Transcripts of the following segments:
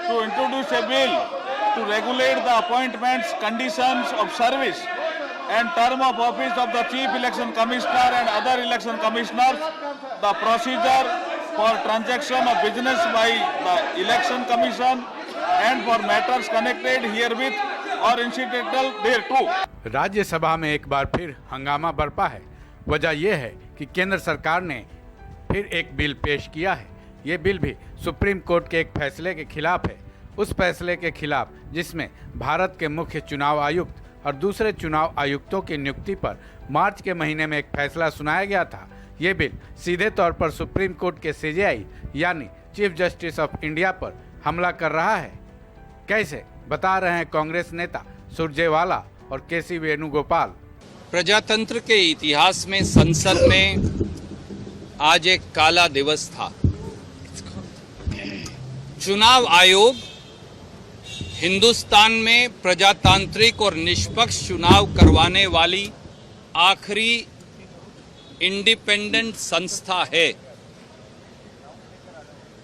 to introduce a bill to regulate the appointments, conditions of service and term of office of the Chief Election Commissioner and other election commissioners, the procedure for transaction of business by the Election Commission and for matters connected herewith or incidental thereto. Rajya Sabha में एक बार फिर हंगामा बरपा है। वजह यह है कि केंद्र सरकार ने फिर एक बिल पेश किया है। ये बिल भी सुप्रीम कोर्ट के एक फैसले के खिलाफ है, उस फैसले के खिलाफ जिसमें भारत के मुख्य चुनाव आयुक्त और दूसरे चुनाव आयुक्तों की नियुक्ति पर मार्च के महीने में एक फैसला सुनाया गया था। ये बिल सीधे तौर पर सुप्रीम कोर्ट के सीजेआई यानी चीफ जस्टिस ऑफ इंडिया पर हमला कर रहा है। कैसे, बता रहे हैं कांग्रेस नेता सुरजेवाला और केसी वेणुगोपाल। प्रजातंत्र के इतिहास में संसद में आज एक काला दिवस था। चुनाव आयोग हिंदुस्तान में प्रजातांत्रिक और निष्पक्ष चुनाव करवाने वाली आखिरी इंडिपेंडेंट संस्था है।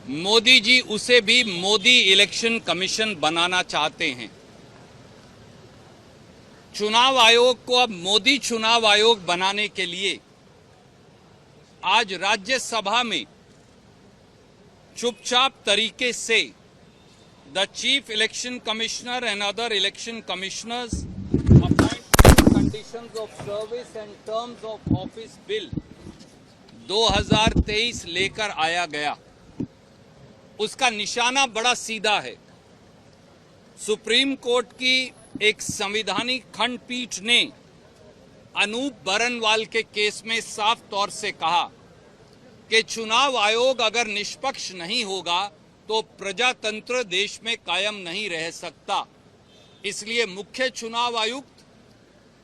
मोदी जी उसे भी मोदी इलेक्शन कमीशन बनाना चाहते हैं। चुनाव आयोग को अब मोदी चुनाव आयोग बनाने के लिए आज राज्यसभा में चुपचाप तरीके से the chief election commissioner and other election commissioners appointment conditions of service and terms of office bill 2023 लेकर आया गया। उसका निशाना बड़ा सीधा है। सुप्रीम कोर्ट की एक संवैधानिक खंडपीठ ने अनूप बरनवाल के केस में साफ तौर से कहा कि चुनाव आयोग अगर निष्पक्ष नहीं होगा तो प्रजातंत्र देश में कायम नहीं रह सकता। इसलिए मुख्य चुनाव आयुक्त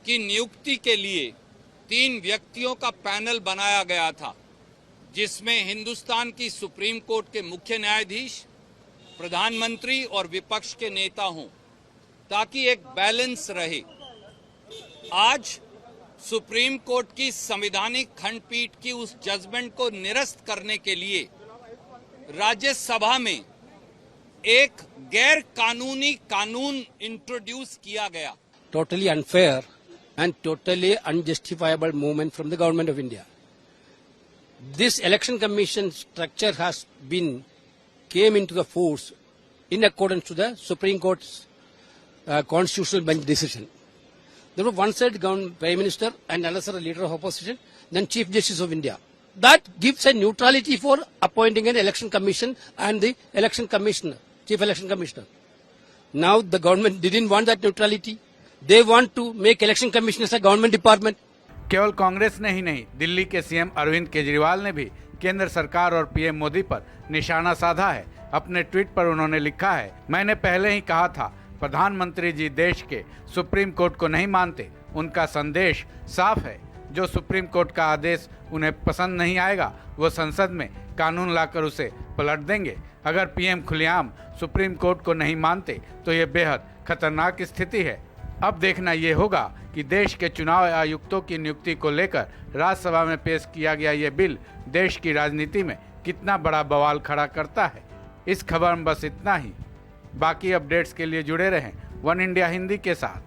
की नियुक्ति के लिए 3 व्यक्तियों का पैनल बनाया गया था, जिसमें हिंदुस्तान की सुप्रीम कोर्ट के मुख्य न्यायाधीश, प्रधानमंत्री और विपक्ष के नेता हों, ताकि एक बैलेंस रहे। आज सुप्रीम कोर्ट की संवैधानिक खंडपीठ की उस जजमेंट को निरस्त करने के लिए राज्यसभा में एक गैर कानूनी कानून इंट्रोड्यूस किया गया। Totally unfair and totally unjustifiable movement from the government of India. This election commission structure has been came into the force in accordance to the Supreme Court's constitutional bench decision. There was one side government prime minister and another side leader of opposition, then Chief Justice of India. That gives a neutrality for appointing an election commission and the election commissioner, chief election commissioner. Now the government didn't want that neutrality. They want to make election commissioners a government department. केवल कांग्रेस ने ही नहीं, दिल्ली के CM Arvind Kejriwal ने भी केंद्र सरकार और PM Modi पर निशाना साधा है। अपने ट्वीट पर उन्होंने लिखा है, मैंने पहले ही कहा था, प्रधानमंत्री जी देश के सुप्रीम कोर्ट को नहीं मानते। उनका संदेश साफ है, जो सुप्रीम कोर्ट का आदेश उन्हें पसंद नहीं आएगा वो संसद में कानून लाकर उसे पलट देंगे। अगर पीएम खुलेआम सुप्रीम कोर्ट को नहीं मानते तो ये बेहद खतरनाक स्थिति है। अब देखना ये होगा कि देश के चुनाव आयुक्तों की नियुक्ति को लेकर राज्यसभा में पेश किया गया ये बिल देश की राजनीति में कितना बड़ा बवाल खड़ा करता है। इस खबर में बस इतना ही। बाकी अपडेट्स के लिए जुड़े रहें वन इंडिया हिंदी के साथ।